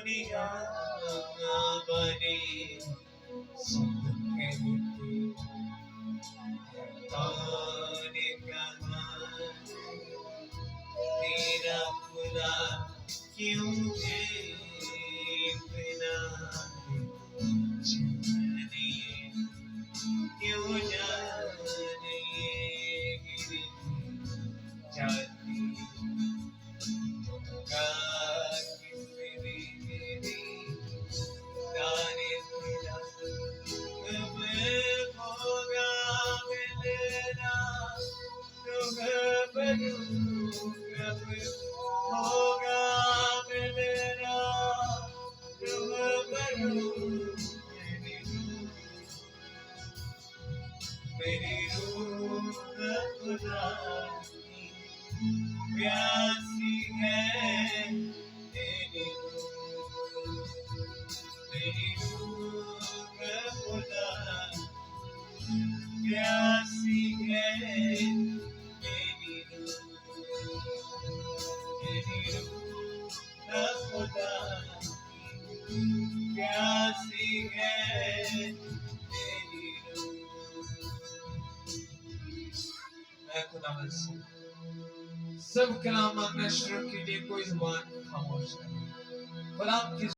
दुनिया बने सब कहते कौन कहा तेरा खुदा क्यों है इतना जाने क्यों जाने गिरी जाती होगा किसने मेरी जाने खुदा कब होगा मिलना रूबरू कब होगा मिलना रूबरू मेरी रूह खुदा की प्यासी है मेरी रूह खुदा प्यासी है मेरी रूह खुदा प्यासी है मेरी रूह। मैं खुदा से सब कलाम मांगना शुरू कीजिए, कोई जुबान खामोश नहीं। खुदा की